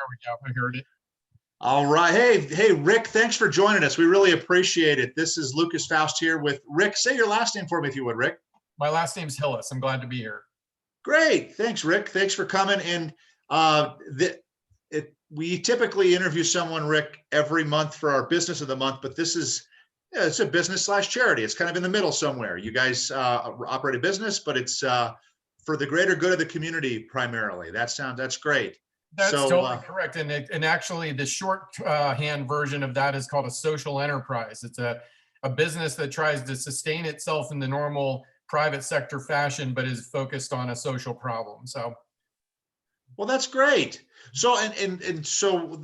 There we go. I heard it. All right. Hey, Rick, thanks for joining us. We really appreciate it. This is Lucas Foust here with Rick. Say your last name for me, if you would, Rick. My last name's Hillis. I'm glad to be here. Great. Thanks, Rick. Thanks for coming. And uh, we typically interview someone, Rick, every month for our business of the month, but this is, yeah, it's a business slash charity. It's kind of in the middle somewhere. You guys operate a business, but it's for the greater good of the community primarily. That's great. That's So, totally correct. And actually, the short-hand version of that is called a social enterprise. It's a business that tries to sustain itself in the normal private sector fashion, but is focused on a social problem. So, well, that's great. So and so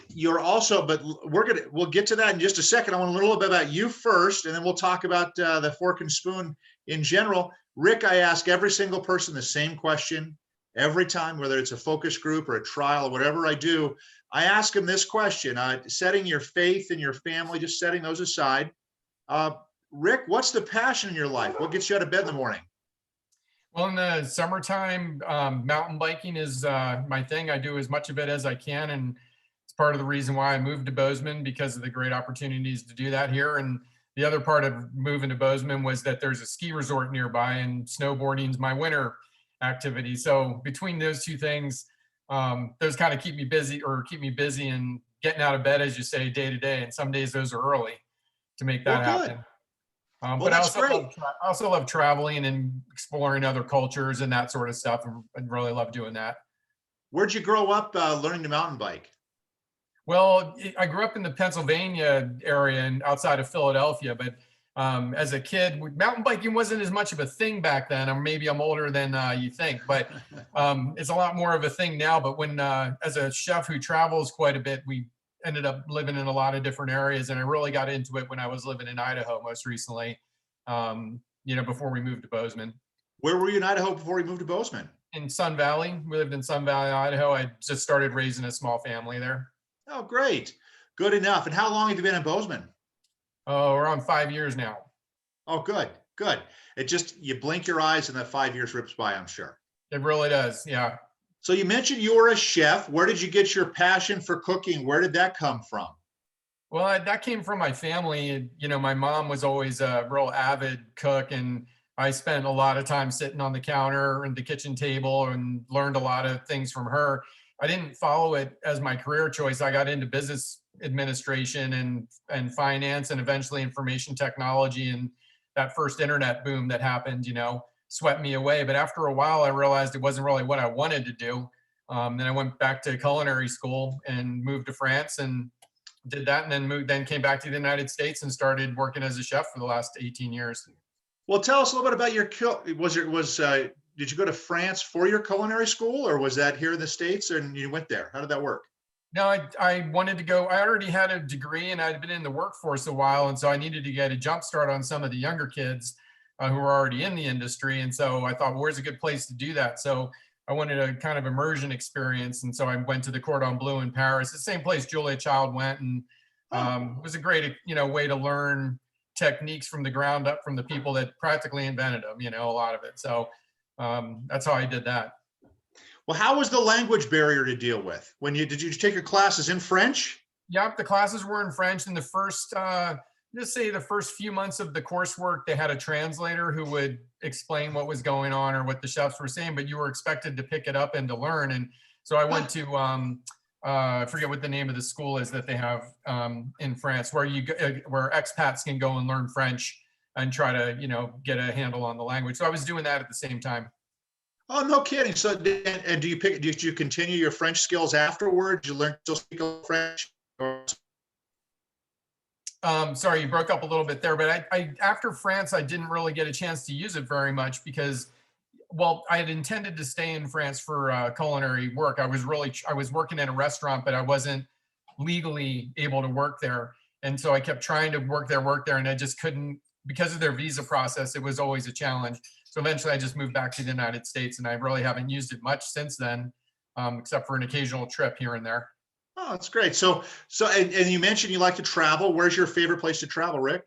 you're also, but we'll get to that in just a second. I want to learn a little bit about you first, and then we'll talk about the Fork and Spoon in general. Rick, I ask every single person the same question every time, whether it's a focus group or a trial or whatever I do. I ask them this question: setting your faith and your family, just setting those aside. Rick, what's the passion in your life? What gets you out of bed in the morning? well, in the summertime, mountain biking is my thing. I do as much of it as I can, and it's part of the reason why I moved to Bozeman, because of the great opportunities to do that here. And the other part of moving to Bozeman was that there's a ski resort nearby, and snowboarding is my winter activity. So between those two things, those kind of keep me busy and getting out of bed, as you say, day to day. And some days those are early to make Well, that good. happen. Well, But I that's also great. I also love traveling and exploring other cultures and that sort of stuff, and really love doing that. Where'd you grow up learning to mountain bike? Well, I grew up in the Pennsylvania area and outside of Philadelphia, but as a kid, mountain biking wasn't as much of a thing back then. Or maybe I'm older than you think, but it's a lot more of a thing now. But when, as a chef who travels quite a bit, we ended up living in a lot of different areas, and I really got into it when I was living in Idaho most recently. Before we moved to Bozeman. Where were you in Idaho before you moved to Bozeman? In Sun Valley, we lived in Sun Valley, Idaho. I just started raising a small family there. Oh, great. Good enough. And how long have you been in Bozeman? Oh, we're on 5 years now. Oh, good, good. It just, you blink your eyes and that 5 years rips by, I'm sure. It really does. Yeah. So you mentioned you were a chef. Where did you get your passion for cooking? Where did that come from? Well, that came from my family. My mom was always a real avid cook, and I spent a lot of time sitting on the counter and the kitchen table and learned a lot of things from her. I didn't follow it as my career choice. I got into business administration and finance, and eventually information technology, and that first internet boom that happened, swept me away. But after a while, I realized it wasn't really what I wanted to do. Then I went back to culinary school and moved to France and did that, and then came back to the United States and started working as a chef for the last 18 years. Well, tell us a little bit about your did you go to France for your culinary school, or was that here in the States and you went there? How did that work? No, I wanted to go. I already had a degree and I'd been in the workforce a while, and so I needed to get a jump start on some of the younger kids who were already in the industry. And so I thought, well, where's a good place to do that? So I wanted a kind of immersion experience, and so I went to the Cordon Bleu in Paris, the same place Julia Child went, and it was a great, way to learn techniques from the ground up from the people that practically invented them. A lot of it. So that's how I did that. Well, how was the language barrier to deal with? Did you take your classes in French? Yep, the classes were in French. In the first, just say the first few months of the coursework, they had a translator who would explain what was going on or what the chefs were saying, but you were expected to pick it up and to learn. And so I went to, I forget what the name of the school is that they have in France, where where expats can go and learn French and try to, get a handle on the language. So I was doing that at the same time. Oh, no kidding. So, and did you continue your French skills afterwards? You learn to speak French? Sorry, you broke up a little bit there, but I after France, I didn't really get a chance to use it very much because, well, I had intended to stay in France for culinary work. I was working in a restaurant, but I wasn't legally able to work there. And so I kept trying to work there, and I just couldn't because of their visa process. It was always a challenge. So eventually I just moved back to the United States, and I really haven't used it much since then, except for an occasional trip here and there. Oh, that's great. So, and you mentioned you like to travel. Where's your favorite place to travel, Rick?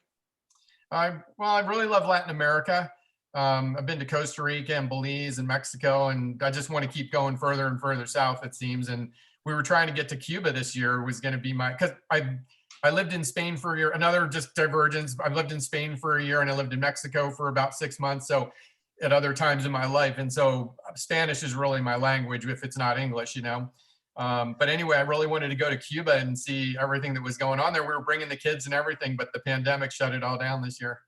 Well, I really love Latin America. I've been to Costa Rica and Belize and Mexico, and I just want to keep going further and further south, it seems. And we were trying to get to Cuba this year was going to be because I lived in Spain for a year. Another just divergence. I lived in Spain for a year and I lived in Mexico for about 6 months. So at other times in my life. And so Spanish is really my language if it's not English, you know. But anyway, I really wanted to go to Cuba and see everything that was going on there. We were bringing the kids and everything, but the pandemic shut it all down this year.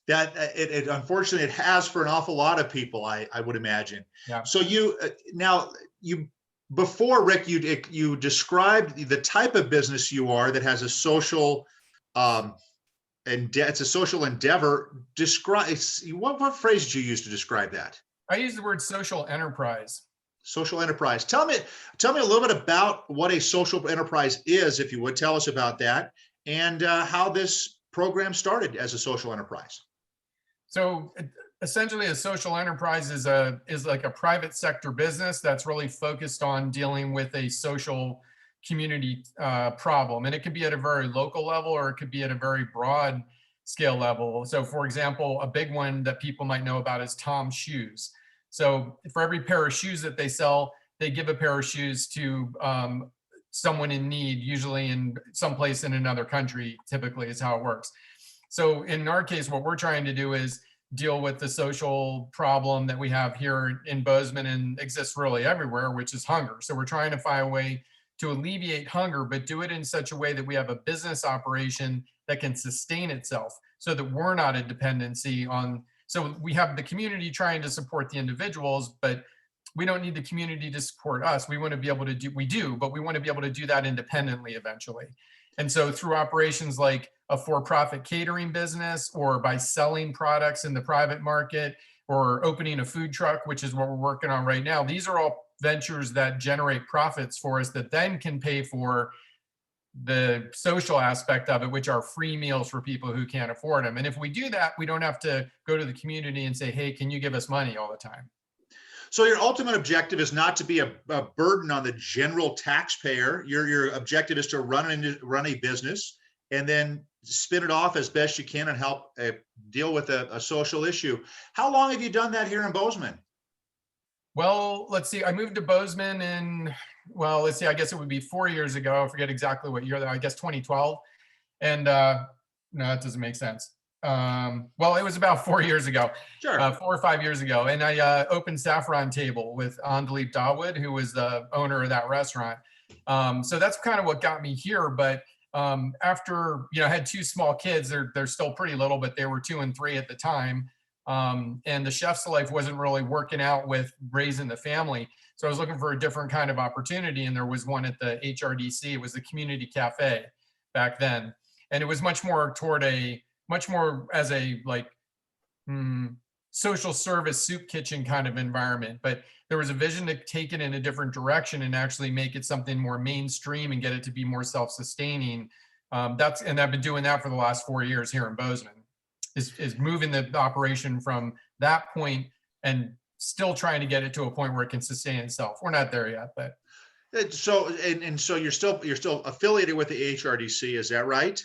That it unfortunately it has for an awful lot of people, I would imagine. Yeah. So you now you before Rick, you described the type of business you are that has a social and it's a social endeavor. Describe what phrase did you use to describe that? I use the word social enterprise. Social enterprise. Tell me a little bit about what a social enterprise is, if you would tell us about that, and how this program started as a social enterprise. So essentially, a social enterprise is like a private sector business that's really focused on dealing with a social community problem, and it could be at a very local level or it could be at a very broad scale level. So, for example, a big one that people might know about is Tom's Shoes. So, for every pair of shoes that they sell, they give a pair of shoes to someone in need, usually in some place in another country. Typically, is how it works. So in our case, what we're trying to do is deal with the social problem that we have here in Bozeman and exists really everywhere, which is hunger. So we're trying to find a way to alleviate hunger, but do it in such a way that we have a business operation that can sustain itself so that we're not a dependency on. So we have the community trying to support the individuals, but we don't need the community to support us. We want to be able to do, we do, but we want to be able to do that independently eventually. And so through operations like a for-profit catering business, or by selling products in the private market, or opening a food truck, which is what we're working on right now, these are all ventures that generate profits for us that then can pay for the social aspect of it, which are free meals for people who can't afford them. And if we do that, we don't have to go to the community and say, hey, can you give us money all the time? So your ultimate objective is not to be a burden on the general taxpayer. Your objective is to run a business and then spin it off as best you can and help deal with a social issue. How long have you done that here in Bozeman? Well, let's see. I moved to Bozeman in, well, let's see, I guess it would be 4 years ago. I forget exactly what year, I guess 2012. And no, that doesn't make sense. Well, it was about 4 years ago, Sure. 4 or 5 years ago. And I opened Saffron Table with Andalip Dawood, who was the owner of that restaurant. So that's kind of what got me here. But after, I had two small kids, they're still pretty little, but they were 2 and 3 at the time. And the chef's life wasn't really working out with raising the family. So I was looking for a different kind of opportunity. And there was one at the HRDC. It was the community cafe back then. And it was much more as a social service soup kitchen kind of environment. But there was a vision to take it in a different direction and actually make it something more mainstream and get it to be more self-sustaining. And I've been doing that for the last 4 years here in Bozeman. Is moving the operation from that point and still trying to get it to a point where it can sustain itself. We're not there yet, but so you're still affiliated with the HRDC, is that right?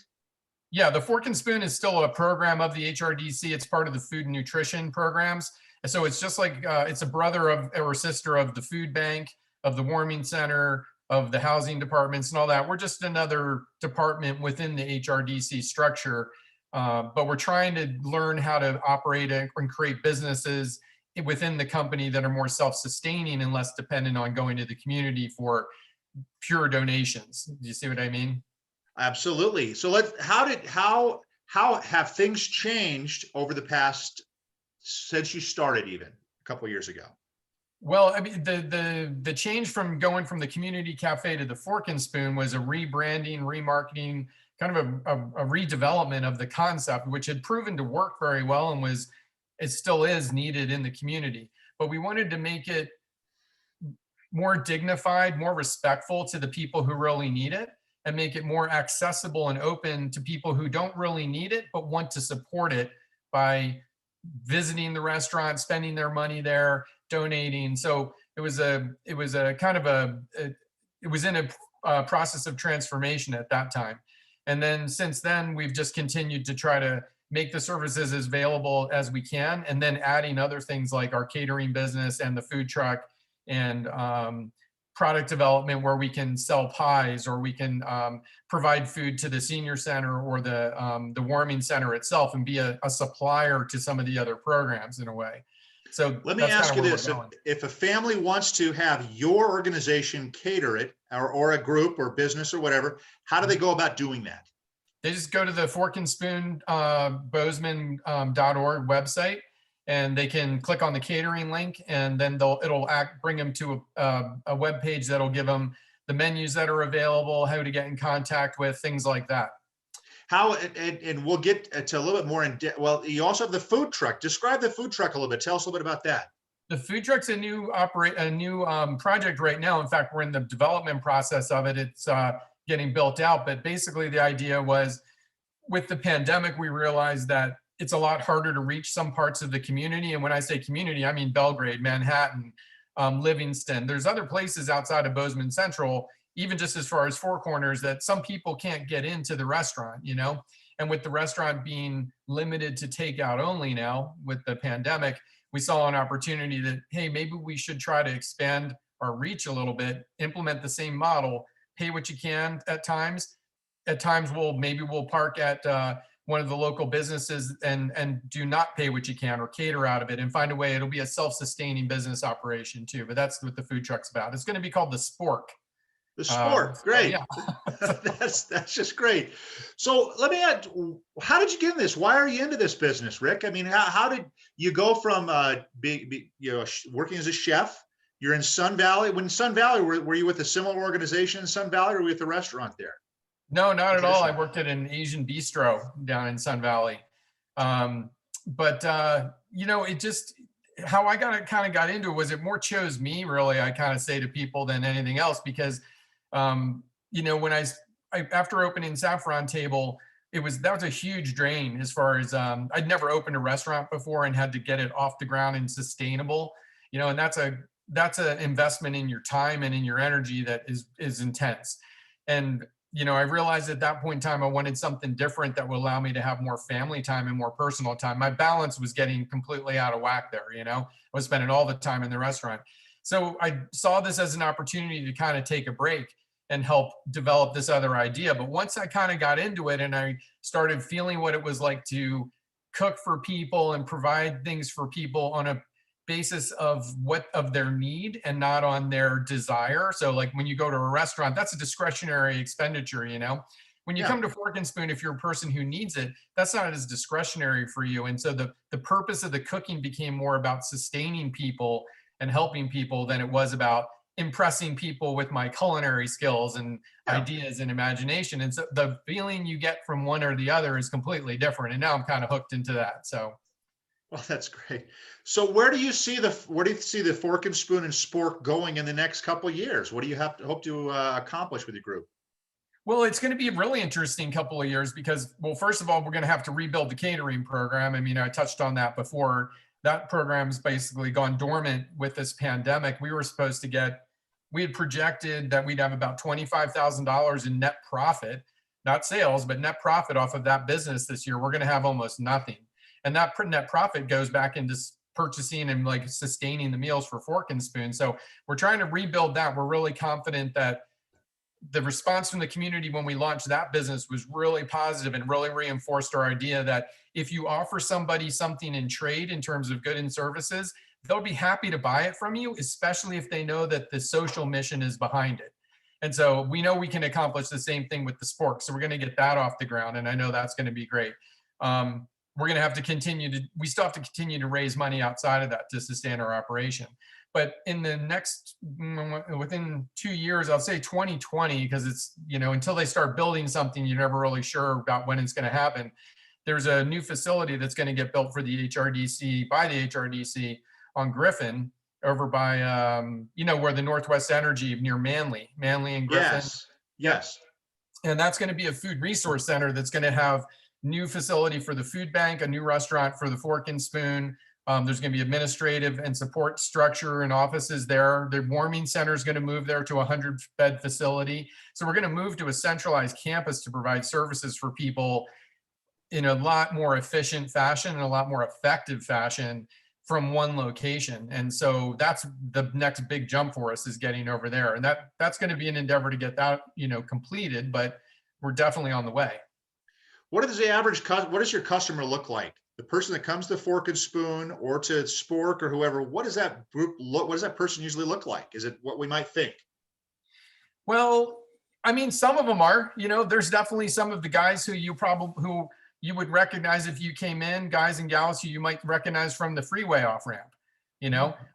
Yeah, the Fork and Spoon is still a program of the HRDC. It's part of the food and nutrition programs. And so it's just like it's a brother of or sister of the food bank, of the warming center, of the housing departments and all that. We're just another department within the HRDC structure. But we're trying to learn how to operate and create businesses within the company that are more self-sustaining and less dependent on going to the community for pure donations. Do you see what I mean? Absolutely. So how have things changed over the past, since you started even a couple of years ago? Well, I mean, the change from going from the community cafe to the Fork and Spoon was a rebranding, remarketing, kind of a redevelopment of the concept, which had proven to work very well and it still is needed in the community. But we wanted to make it more dignified, more respectful to the people who really need it, and make it more accessible and open to people who don't really need it, but want to support it by visiting the restaurant, spending their money there, donating. So it was in a process of transformation at that time. And then since then, we've just continued to try to make the services as available as we can, and then adding other things like our catering business and the food truck and product development where we can sell pies, or we can provide food to the senior center or the warming center itself, and be a supplier to some of the other programs in a way. So Let me that's kind ask of you where we're this. going. If a family wants to have your organization cater it, or a group or business or whatever, how do they go about doing that? They just go to the Fork and Spoon Bozeman.org website, and they can click on the catering link, and then bring them to a web page that'll give them the menus that are available, how to get in contact with, things like that. How, and we'll get to a little bit more in depth. Well, you also have the food truck. Describe the food truck a little bit. Tell us a little bit about that. The food truck's a new project right now. In fact, we're in the development process of it. It's getting built out. But basically, the idea was, with the pandemic, we realized that it's a lot harder to reach some parts of the community. And when I say community, I mean Belgrade, Manhattan, Livingston. There's other places outside of Bozeman Central, even just as far as Four Corners, that some people can't get into the restaurant, you know? And with the restaurant being limited to takeout only now with the pandemic, we saw an opportunity that, hey, maybe we should try to expand our reach a little bit, implement the same model, pay what you can at times. At times, we'll park at one of the local businesses and do not pay what you can, or cater out of it, and find a way. It'll be a self-sustaining business operation too. But that's what the food truck's about. It's going to be called the Spork. The sport, great. Yeah. That's just great. So let me add, how did you get in this? Why are you into this business, Rick? I mean, how did you go from working as a chef? You're in Sun Valley. When Sun Valley, were you with a similar organization in Sun Valley, or were you with a restaurant there? No, not at all. I worked at an Asian bistro down in Sun Valley. It just, how I kind of got into it was, it more chose me, really, I kind of say to people, than anything else, because when after opening Saffron Table, that was a huge drain as far as I'd never opened a restaurant before and had to get it off the ground and sustainable, and that's an investment in your time and in your energy that is intense. And I realized at that point in time, I wanted something different that would allow me to have more family time and more personal time. My balance was getting completely out of whack there. I was spending all the time in the restaurant. So I saw this as an opportunity to kind of take a break and help develop this other idea. But once I kind of got into it and I started feeling what it was like to cook for people and provide things for people on a basis of their need and not on their desire. So like when you go to a restaurant, that's a discretionary expenditure, When you come to Fork and Spoon, if you're a person who needs it, that's not as discretionary for you. And so the purpose of the cooking became more about sustaining people and helping people than it was about impressing people with my culinary skills and ideas and imagination. And so the feeling you get from one or the other is completely different. And now I'm kind of hooked into that. So. Well, that's great. So where do you see the Fork and Spoon and Spork going in the next couple of years? What do you hope to accomplish with your group? Well, it's going to be a really interesting couple of years because, well, first of all, we're going to have to rebuild the catering program. I mean, I touched on that before. That program's basically gone dormant with this pandemic. We had projected that we'd have about $25,000 in net profit, not sales, but net profit off of that business this year. We're going to have almost nothing. And that net profit goes back into purchasing and like sustaining the meals for Fork and Spoon. So we're trying to rebuild that. We're really confident that the response from the community when we launched that business was really positive and really reinforced our idea that if you offer somebody something in trade in terms of goods and services, they'll be happy to buy it from you, especially if they know that the social mission is behind it. And so we know we can accomplish the same thing with the Spork. So we're going to get that off the ground. And I know that's going to be great. We're going to have to we still have to continue to raise money outside of that to sustain our operation. But in the within 2 years, I'll say 2020, because it's, until they start building something, you're never really sure about when it's going to happen. There's a new facility that's going to get built for the HRDC on Griffin over by, where the Northwest Energy near Manly and Griffin. Yes. And that's going to be a food resource center that's going to have new facility for the food bank, a new restaurant for the Fork and Spoon. There's going to be administrative and support structure and offices there. The warming center is going to move there to a 100-bed facility. So we're going to move to a centralized campus to provide services for people in a lot more efficient fashion and a lot more effective fashion from one location. And so that's the next big jump for us, is getting over there. And that's going to be an endeavor to get that, completed, but we're definitely on the way. What does what does your customer look like? The person that comes to Fork and Spoon or to Spork or whoever, what does that group look, what does that person usually look like? Is it what we might think? Well, I mean, some of them are, there's definitely some of the guys who you would recognize if you came in, guys and gals who you might recognize from the freeway off ramp,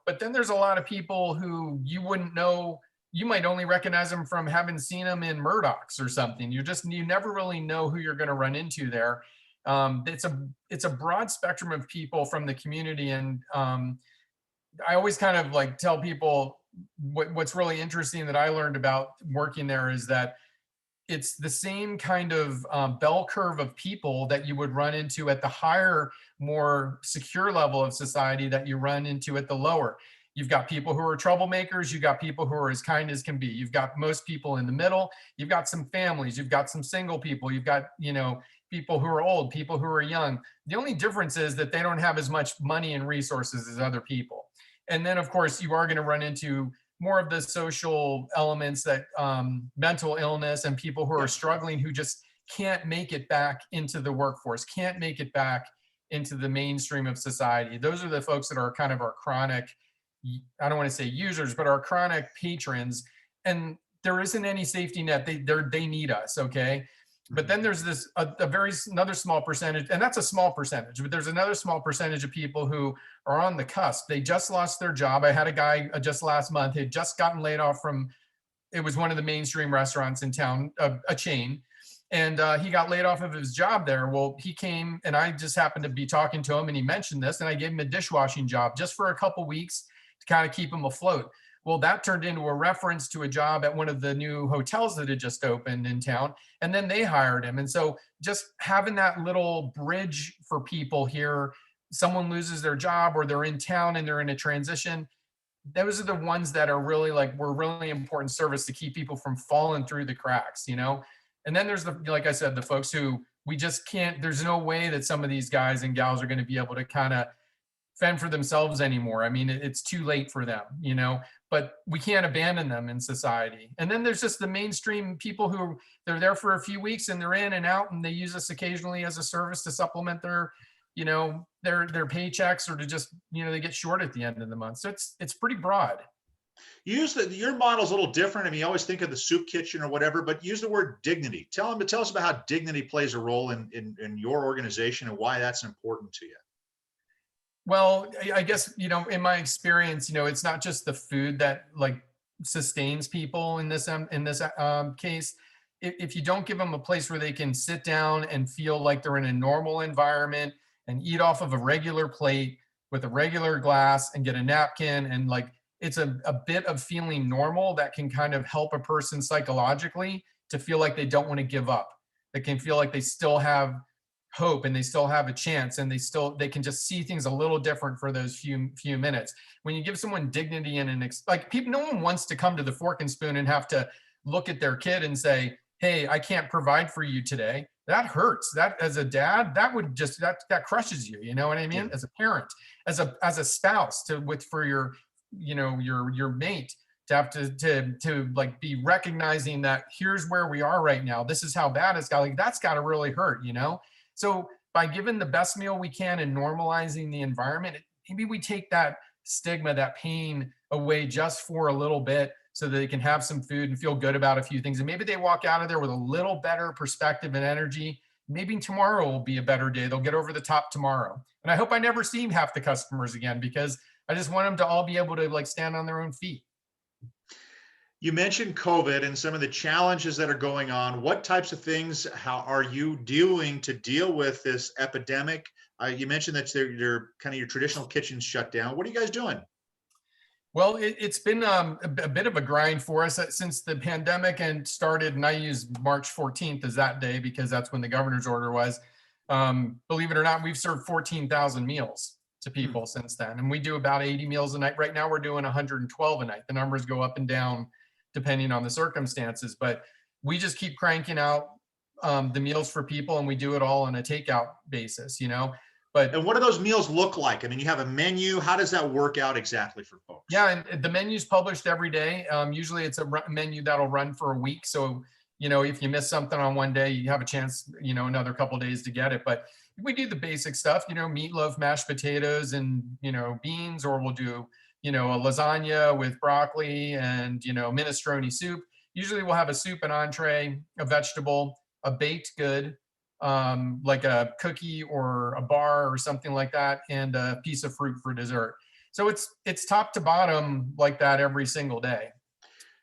but then there's a lot of people who you wouldn't know. You might only recognize them from having seen them in Murdoch's or something. You never really know who you're going to run into there. It's a broad spectrum of people from the community. And I always kind of like tell people what's really interesting that I learned about working there is that it's the same kind of bell curve of people that you would run into at the higher, more secure level of society that you run into at the lower. You've got people who are troublemakers. You've got people who are as kind as can be. You've got most people in the middle. You've got some families. You've got some single people. You've got, people who are old, people who are young. The only difference is that they don't have as much money and resources as other people. And then, of course, you are going to run into more of the social elements, that mental illness and people who are struggling, who just can't make it back into the workforce, can't make it back into the mainstream of society. Those are the folks that are kind of our chronic, I don't want to say users, but our chronic patrons. And there isn't any safety net. They need us. Okay. But then there's another small percentage, and that's a small percentage, but there's another small percentage of people who are on the cusp. They just lost their job. I had a guy just last month, had just gotten laid off from, it was one of the mainstream restaurants in town, a chain. And he got laid off of his job there. Well, he came and I just happened to be talking to him and he mentioned this, and I gave him a dishwashing job just for a couple weeks to kind of keep him afloat. Well, that turned into a reference to a job at one of the new hotels that had just opened in town. And then they hired him. And so just having that little bridge for people here, someone loses their job or they're in town and they're in a transition, those are the ones that are really were really important service to keep people from falling through the cracks, And then there's like I said, the folks who we just can't, there's no way that some of these guys and gals are going to be able to kind of fend for themselves anymore. I mean, it's too late for them, but we can't abandon them in society. And then there's just the mainstream people who they're there for a few weeks and they're in and out, and they use us occasionally as a service to supplement their, their paychecks, or to just, they get short at the end of the month. So it's pretty broad. Your model's a little different. I mean, you always think of the soup kitchen or whatever, but use the word dignity. Tell us about how dignity plays a role in your organization and why that's important to you. Well, I guess, in my experience, it's not just the food that sustains people in this case. If you don't give them a place where they can sit down and feel like they're in a normal environment and eat off of a regular plate with a regular glass and get a napkin, and it's a bit of feeling normal, that can kind of help a person psychologically to feel like they don't want to give up. They can feel like they still have hope and they still have a chance, and they can just see things a little different for those few minutes. When you give someone dignity and people, no one wants to come to the Fork and Spoon and have to look at their kid and say, hey, I can't provide for you today. That hurts. That, as a dad, that would just, that crushes you. You know what I mean? As a parent, as a spouse, for your, your mate, to have to be recognizing that here's where we are right now. This is how bad it's got. That's got to really hurt, So by giving the best meal we can and normalizing the environment, maybe we take that stigma, that pain away just for a little bit, so that they can have some food and feel good about a few things. And maybe they walk out of there with a little better perspective and energy. Maybe tomorrow will be a better day. They'll get over the top tomorrow. And I hope I never see half the customers again, because I just want them to all be able to stand on their own feet. You mentioned COVID and some of the challenges that are going on. What types of things, how are you doing to deal with this epidemic? You mentioned that your kind of your traditional kitchens shut down. What are you guys doing? Well, it's been a bit of a grind for us since the pandemic and started, and I use March 14th as that day because that's when the governor's order was. Believe it or not, we've served 14,000 meals to people since then, and we do about 80 meals a night. Right now, we're doing 112 a night. The numbers go up and down depending on the circumstances, but we just keep cranking out the meals for people, and we do it all on a takeout basis. But And what do those meals look like? I mean, you have a menu. How does that work out exactly for folks? yeah, and the menu's published every day. Usually it's a menu that'll run for a week. So, if you miss something on one day, you have a chance, another couple days to get it. But we do the basic stuff, meatloaf, mashed potatoes, and, beans, or we'll do, a lasagna with broccoli and, minestrone soup. Usually we'll have a soup, an entree, a vegetable, a baked good, like a cookie or a bar or something like that, and a piece of fruit for dessert. So it's top to bottom like that every single day.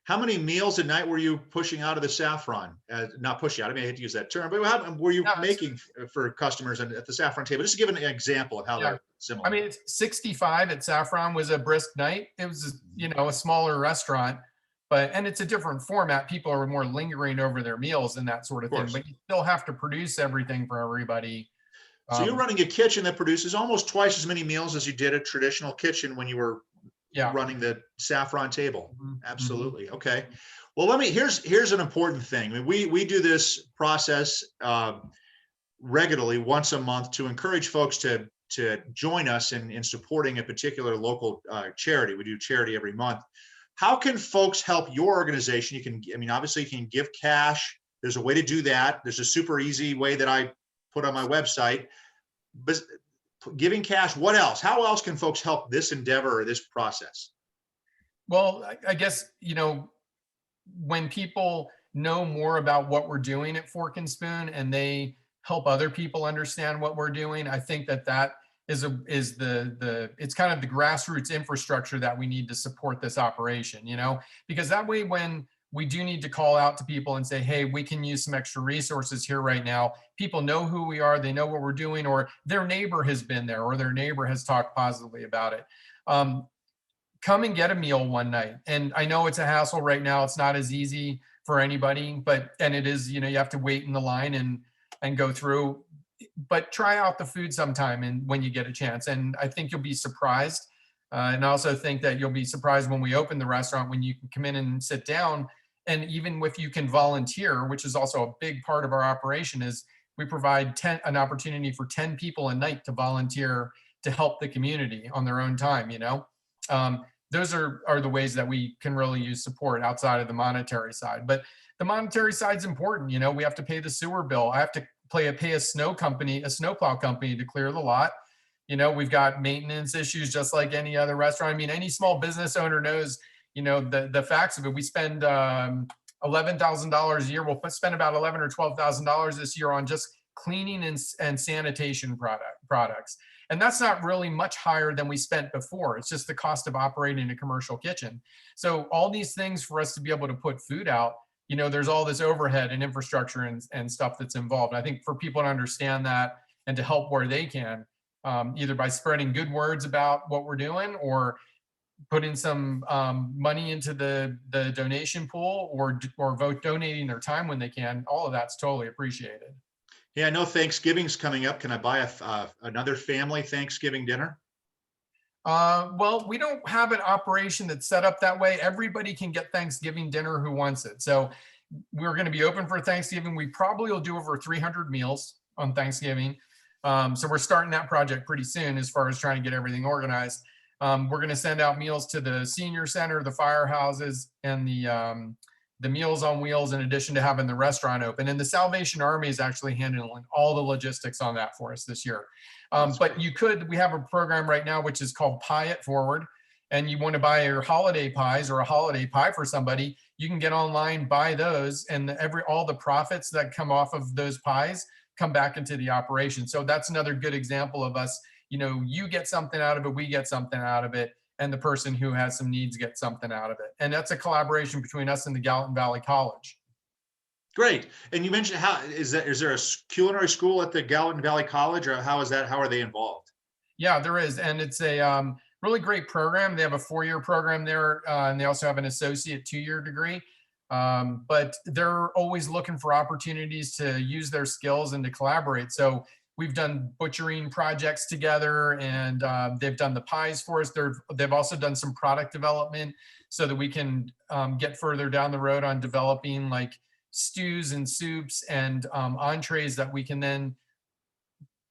How many meals a night were you pushing out of the Saffron? Not pushing out. I mean, I hate to use that term, but how were you Yeah, making for customers at the Saffron table? Just to give an example of how yeah. they're I similar. mean, it's 65 at Saffron was a brisk night. It was, a smaller restaurant, and it's a different format. People are more lingering over their meals and that sort Of of thing, course. but you still have to produce everything for everybody. So you're Um, running a kitchen that produces almost twice as many meals as you did a traditional kitchen when you were yeah. running the Saffron table. Mhm, mhm. Absolutely. Okay. Well, here's an important thing. I mean, we do this process regularly once a month to encourage folks to join us in supporting a particular local charity. We do charity every month. How can folks help your organization? I mean, obviously, you can give cash. There's a way to do that. There's a super easy way that I put on my website. But giving cash, what else? How else can folks help this endeavor or this process? Well, I guess, when people know more about what we're doing at Fork and Spoon and they help other people understand what we're doing, I think that is the it's kind of the grassroots infrastructure that we need to support this operation, because that way when we do need to call out to people and say, hey, we can use some extra resources here right now. People know who we are, they know what we're doing, or their neighbor has been there, or their neighbor has talked positively about it. Come and get a meal one night. And I know it's a hassle right now. It's not as easy for anybody, and it is, you have to wait in the line and go through, but try out the food sometime and when you get a chance. And I think you'll be surprised. And I also think that you'll be surprised when we open the restaurant, when you can come in and sit down. And even if you can volunteer, which is also a big part of our operation, is we provide an opportunity for 10 people a night to volunteer to help the community on their own time. Those are the ways that we can really use support outside of the monetary side. But the monetary side is important. We have to pay the sewer bill. I have to pay a snowplow company to clear the lot. We've got maintenance issues just like any other restaurant. I mean, any small business owner knows, the facts of it. We spend $11,000 a year. We'll spend about $11,000 or $12,000 this year on just cleaning and sanitation products. And that's not really much higher than we spent before. It's just the cost of operating a commercial kitchen. So all these things for us to be able to put food out, there's all this overhead and infrastructure and stuff that's involved. I think for people to understand that and to help where they can, either by spreading good words about what we're doing or putting some money into the donation pool or vote donating their time when they can, all of that's totally appreciated. Yeah, I know Thanksgiving's coming up. Can I buy another family Thanksgiving dinner? Well, we don't have an operation that's set up that way. Everybody can get Thanksgiving dinner who wants it. So we're going to be open for Thanksgiving. We probably will do over 300 meals on Thanksgiving. So we're starting that project pretty soon as far as trying to get everything organized. We're going to send out meals to the senior center, the firehouses, and the Meals on Wheels, in addition to having the restaurant open. And the Salvation Army is actually handling all the logistics on that for us this year. But we have a program right now which is called Pie It Forward. And you want to buy your holiday pies or a holiday pie for somebody, you can get online, buy those, and all the profits that come off of those pies come back into the operation. So that's another good example of us, you get something out of it, we get something out of it, and the person who has some needs gets something out of it. And that's a collaboration between us and the Gallatin Valley College. Great. And you mentioned is there a culinary school at the Gallatin Valley College, or how is that? How are they involved? Yeah, there is. And it's a really great program. They have a 4-year program there, and they also have an associate 2-year degree. But they're always looking for opportunities to use their skills and to collaborate. So we've done butchering projects together, and they've done the pies for us. They've also done some product development so that we can get further down the road on developing like stews and soups and entrees that we can then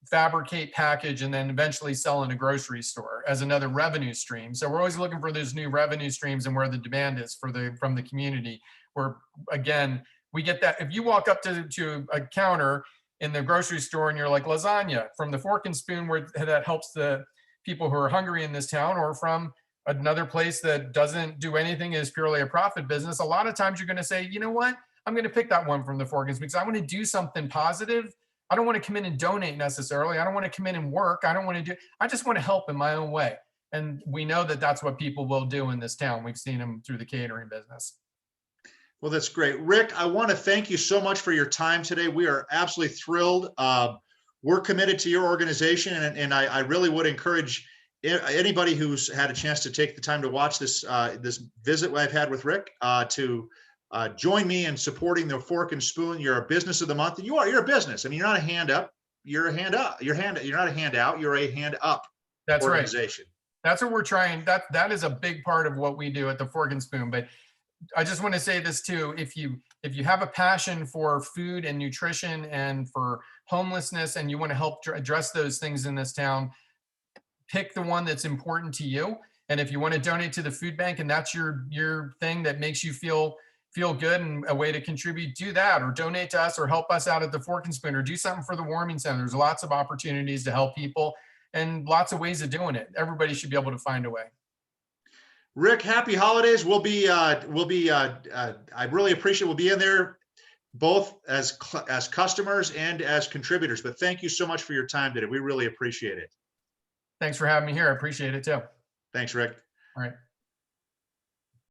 fabricate, package, and then eventually sell in a grocery store as another revenue stream. So we're always looking for those new revenue streams and where the demand is from the community. Where again, we get that if you walk up to a counter in the grocery store and you're like lasagna from the Fork and Spoon, where that helps the people who are hungry in this town, or from another place that doesn't do anything, is purely a profit business, a lot of times you're going to say, you know what, I'm going to pick that one from the Fork and Spoon because I want to do something positive. I don't want to come in and donate necessarily. I don't want to come in and work. I just want to help in my own way. And we know that that's what people will do in this town. We've seen them through the catering business. Well, that's great. Rick, I want to thank you so much for your time today. We are absolutely thrilled. We're committed to your organization, and I really would encourage anybody who's had a chance to take the time to watch this visit I've had with Rick to join me in supporting the Fork and Spoon. You're a business of the month, and you're a business. I mean, you're not a hand up. You're a hand up. You're not a handout. You're a hand up. That's organization. Right. That's what we're trying. That is a big part of what we do at the Fork and Spoon. But I just want to say this too: if you have a passion for food and nutrition and for homelessness, and you want to help address those things in this town, pick the one that's important to you. And if you want to donate to the food bank, and that's your thing that makes you feel good and a way to contribute, do that, or donate to us, or help us out at the Fork and Spoon, or do something for the warming center. There's lots of opportunities to help people and lots of ways of doing it. Everybody should be able to find a way. Rick, happy holidays. I really appreciate, we'll be in there both as customers and as contributors, but thank you so much for your time today. We really appreciate it. Thanks for having me here. I appreciate it too. Thanks, Rick. All right.